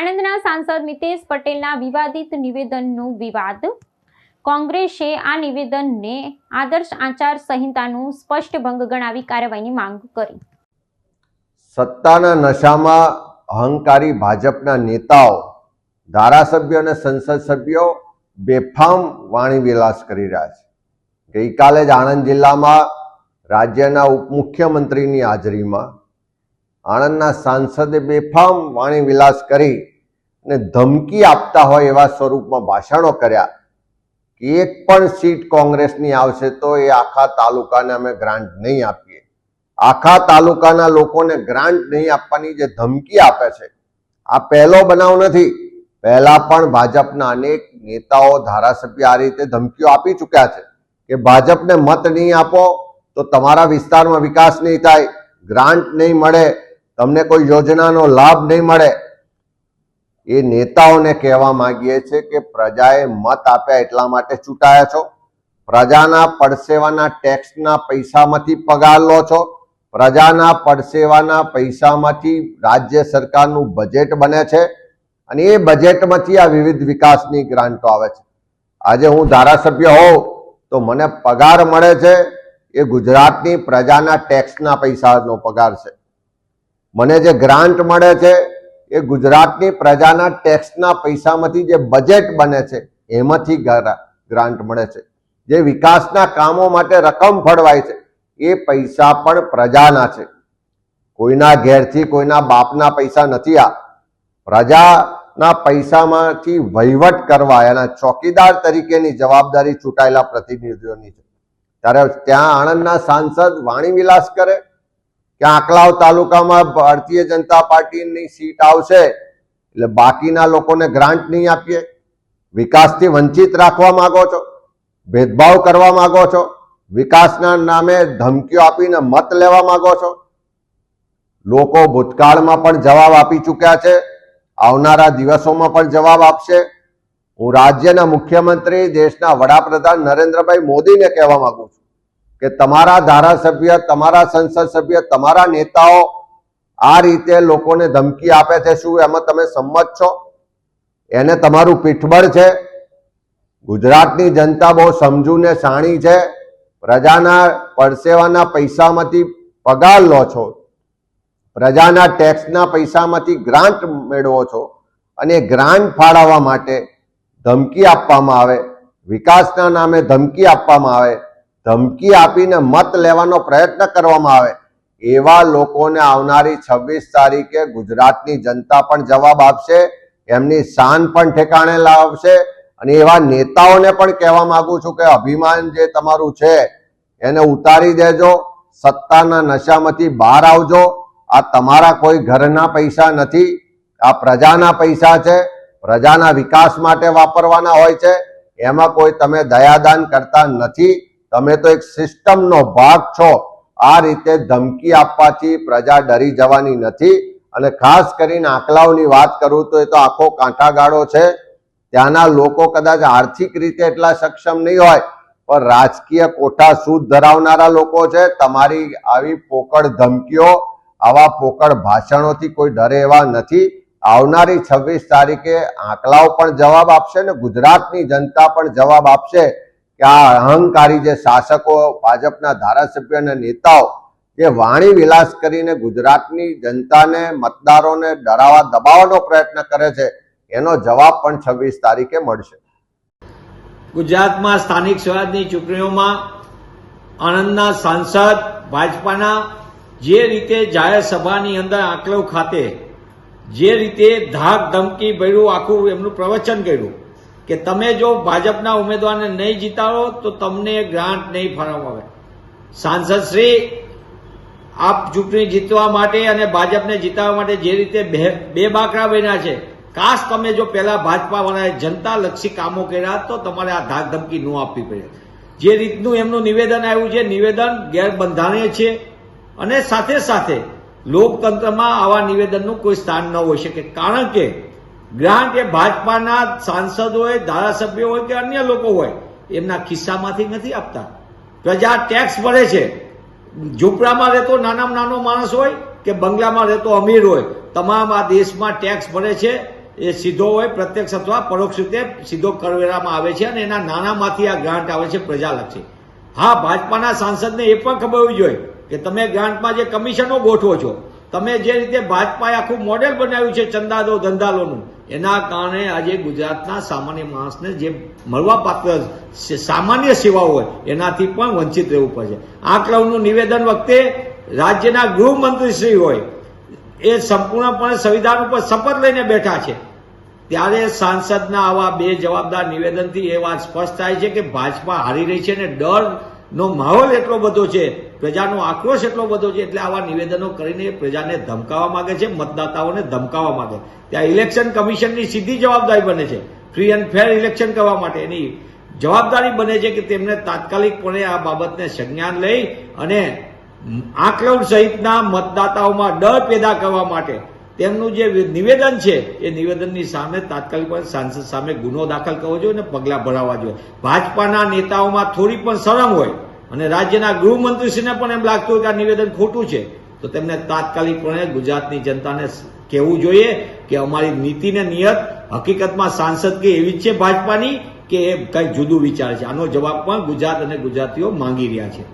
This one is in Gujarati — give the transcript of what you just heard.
આણંદના સાંસદ મિતેશ પટેલના વિવાદિત નિવેદનનું વિવાદ. કોંગ્રેસે આ નિવેદનને આદર્શ આચાર સંહિતાનું સ્પષ્ટ ભંગ ગણાવી કાર્યવાહીની માંગ કરી. સત્તાના નશામાં અહંકારી ભાજપના નેતાઓ, ધારાસભ્યો અને સંસદ સભ્યો બેફામ વાણી વિલાસ કરી રહ્યા છે. ગઈકાલે જ આણંદ જિલ્લામાં રાજ્યના ઉપમુખ્યમંત્રીની હાજરીમાં આણંદના સાંસદે બેફામ વાણી વિલાસ કરી અને ધમકી આપતા હોય એવા સ્વરૂપમાં ભાષણો કર્યા કે એક પણ સીટ કોંગ્રેસની આવશે તો એ આખા તાલુકાને અમે ગ્રાન્ટ નહીં આપીએ. આખા તાલુકાના લોકોને ગ્રાન્ટ નહીં આપવાની જે ધમકી આપે છે, આ પહેલો બનાવ નથી. પહેલા પણ ભાજપના અનેક નેતાઓ, ધારાસભ્ય આ રીતે ધમકીઓ આપી ચૂક્યા છે કે ભાજપને મત નહીં આપો તો તમારા વિસ્તારમાં વિકાસ નહીં થાય, ગ્રાન્ટ નહીં મળે, તમને કોઈ યોજનાનો લાભ નહીં મળે. એ નેતાઓને કહેવા માંગીએ છીએ કે પ્રજાએ મત આપ્યા એટલા માટે ચૂંટાયા છો. પ્રજાના પડસેવાના ટેક્સના પૈસામાંથી પગાર લો છો. પ્રજાના પડસેવાના પૈસામાંથી રાજ્ય સરકારનું બજેટ બને છે અને એ બજેટમાંથી આ વિવિધ વિકાસની ગ્રાન્ટો આવે છે. આજે હું ધારાસભ્ય હોઉં તો મને પગાર મળે છે એ ગુજરાતની પ્રજાના ટેક્સના પૈસાનો પગાર છે. મને જે ગ્રાન્ટ મળે છે એ ગુજરાતની પ્રજાના ટેક્સના પૈસામાંથી જે બજેટ બને છે એમાંથી ગ્રાન્ટ મળે છે. જે વિકાસના કામો માટે રકમ ફળવાય છે એ પૈસા પણ પ્રજાના છે. કોઈના ઘેરથી કોઈના બાપના પૈસા નથી. આ પ્રજાના પૈસામાંથી વહીવટ કરવા એના ચોકીદાર તરીકેની જવાબદારી ચૂંટાયેલા પ્રતિનિધિઓની છે. ત્યારે ત્યાં આણંદના સાંસદ વાણી વિલાસ કરે કે આંકલાવ તાલુકામાં ભારતીય જનતા પાર્ટીની સીટ આવશે એટલે બાકીના લોકોને ગ્રાન્ટ નહીં આપીએ. વિકાસથી વંચિત રાખવા માંગો છો, ભેદભાવ કરવા માંગો છો, વિકાસના નામે ધમકીઓ આપીને મત લેવા માંગો છો. લોકો ભૂતકાળમાં પણ જવાબ આપી ચૂક્યા છે, આવનારા દિવસોમાં પણ જવાબ આપશે. હું રાજ્યના મુખ્યમંત્રી, દેશના વડાપ્રધાન નરેન્દ્રભાઈ મોદીને કહેવા માંગુ છું કે તમારા ધારાસભ્ય, તમારા સંસદ સભ્ય, તમારા નેતાઓ આ રીતે લોકોને ધમકી આપે છે, શું એમાં તમે સંમત છો? એને તમારું પીઠબળ છે? ગુજરાતની જનતા બહુ સમજુ ને શાણી છે. પ્રજાના પરસેવાના પૈસામાંથી પગાર લો છો, પ્રજાના ટેક્સના પૈસામાંથી ગ્રાન્ટ મેળવો છો અને ગ્રાન્ટ ફાળવવા માટે ધમકી આપવામાં આવે, વિકાસના નામે ધમકી આપવામાં આવે, ધમકી આપીને મત લેવાનો પ્રયત્ન કરવામાં આવે, એવા લોકોને આવનારી 26 તારીખે ગુજરાતની જનતા પણ જવાબ આપશે, એમની શાન પણ ઠેકાણે લાવશે. અને એવા નેતાઓને પણ કહેવા માંગુ છું કે અભિમાન જે તમારું છે એને ઉતારી દેજો, સત્તાના નશામાંથી બહાર આવજો. આ તમારા કોઈ ઘરના પૈસા નથી, આ પ્રજાના પૈસા છે. પ્રજાના વિકાસ માટે વાપરવાના હોય છે. એમાં કોઈ તમે દયાદાન કરતા નથી. તમે તો એક સિસ્ટમનો ભાગ છો. આ રીતે ધમકી આપવાથી પ્રજા ડરી જવાની નથી. અને ખાસ કરીને આંકલાવની વાત કરું તો એ તો આખો કાંટાગાળો છે. ત્યાંના લોકો કદાચ આર્થિક રીતે એટલા સક્ષમ નહીં હોય પણ રાજકીય કોઠા સૂદ ધરાવનારા લોકો છે. તમારી આવી પોકળ ધમકીઓ, આવા પોકળ ભાષણોથી કોઈ ડરે એવા નથી. આવનારી 26 તારીખે આંકલાઓ પણ જવાબ આપશે ને ગુજરાતની જનતા પણ જવાબ આપશે કે આ અહંકારી જે શાસકો, ભાજપના ધારાસભ્ય અને નેતાઓ જે વાણી વિલાસ કરીને ગુજરાતની જનતાને, મતદારોને ડરાવવા દબાવવાનો પ્રયત્ન કરે છે એનો જવાબ પણ 26 તારીખે મળશે. ગુજરાતમાં સ્થાનિક સ્વરાજની ચૂંટણીઓમાં આણંદના સાંસદ ભાજપાના જે રીતે જાહેર સભાની અંદર આંકલાવ ખાતે જે રીતે ધાક ધમકી ભર્યું આખું એમનું પ્રવચન કર્યું કે તમે જો ભાજપના ઉમેદવારને નહીં જીતાડો તો તમને ગ્રાન્ટ નહીં ફાળવવામાં આવે. સાંસદ શ્રી, આપ ચૂંટણી જીતવા માટે અને ભાજપને જીતાડવા માટે જે રીતે બે બાકરા બન્યા છે, કાશ તમે જો પહેલા ભાજપા વાળાએ જનતાલક્ષી કામો કર્યા તો તમારે આ ધાક ધમકી ન આપવી પડે. જે રીતનું એમનું નિવેદન આવ્યું છે, નિવેદન ગેરબંધારણીય છે અને સાથે સાથે લોકતંત્રમાં આવા નિવેદનનું કોઈ સ્થાન ન હોઈ શકે. કારણ કે ગ્રાન્ટ એ ભાજપાના સાંસદ હોય, ધારાસભ્યો હોય કે અન્ય લોકો હોય એમના ખિસ્સામાંથી નથી આપતા. પ્રજા ટેક્સ ભરે છે. ઝૂંપડામાં રહેતો નાનામાં નાનો માણસ હોય કે બંગલામાં રહેતો અમીર હોય, તમામ આ દેશમાં ટેક્સ ભરે છે. એ સીધો હોય પ્રત્યક્ષ અથવા પરોક્ષ રીતે સીધો કરવેરામાં આવે છે અને એના નાણામાંથી આ ગ્રાન્ટ આવે છે પ્રજાલક્ષી. હા, ભાજપાના સાંસદને એ પણ ખબર હોવી જોઈએ કે તમે ગ્રાન્ટમાં જે કમિશનો ગોઠવો છો, તમે જે રીતે ભાજપાએ આખું મોડેલ બનાવ્યું છે ચંદાદો ધંધાલોનું, એના કારણે આજે ગુજરાતના સામાન્ય માણસને જે મળવાપાત્ર સામાન્ય સેવાઓ હોય એનાથી પણ વંચિત રહેવું પડશે. આંકડાઓનું નિવેદન વખતે રાજ્યના ગૃહમંત્રીશ્રી હોય એ સંપૂર્ણપણે સંવિધાન ઉપર શપથ લઈને બેઠા છે, ત્યારે સાંસદના આવા બે જવાબદાર નિવેદનથી એ વાત સ્પષ્ટ થાય છે કે ભાજપા હારી રહી છે અને ડરનો માહોલ એટલો બધો છે, પ્રજાનો આક્રોશ એટલો બધો છે, એટલે આવા નિવેદનો કરીને પ્રજાને ધમકાવવા માંગે છે, મતદાતાઓને ધમકાવવા માંગે. ત્યાં ઇલેક્શન કમિશનની સીધી જવાબદારી બને છે ફ્રી એન્ડ ફેર ઇલેક્શન કરવા માટે. એની જવાબદારી બને છે કે તેમને તાત્કાલિકપણે આ બાબતને સંજ્ઞાન લઈ અને આંકલન સહિતના મતદાતાઓમાં ડર પેદા કરવા માટે તેમનું જે નિવેદન છે એ નિવેદનની સામે તાત્કાલિક સાંસદ સામે ગુનો દાખલ કરવો જોઈએ અને પગલાં ભરાવવા જોઈએ. ભાજપાના નેતાઓમાં થોડી પણ શરમ હોય અને રાજ્યના ગૃહમંત્રીશ્રીને પણ એમ લાગતું હોય કે આ નિવેદન ખોટું છે, તો તેમને તાત્કાલિકપણે ગુજરાતની જનતાને કહેવું જોઈએ કે અમારી નીતિ ને નિયત હકીકતમાં સાંસદ કે એવી જ છે ભાજપાની કે એ કંઈક જુદું વિચારે છે. આનો જવાબ પણ ગુજરાત અને ગુજરાતીઓ માંગી રહ્યા છે.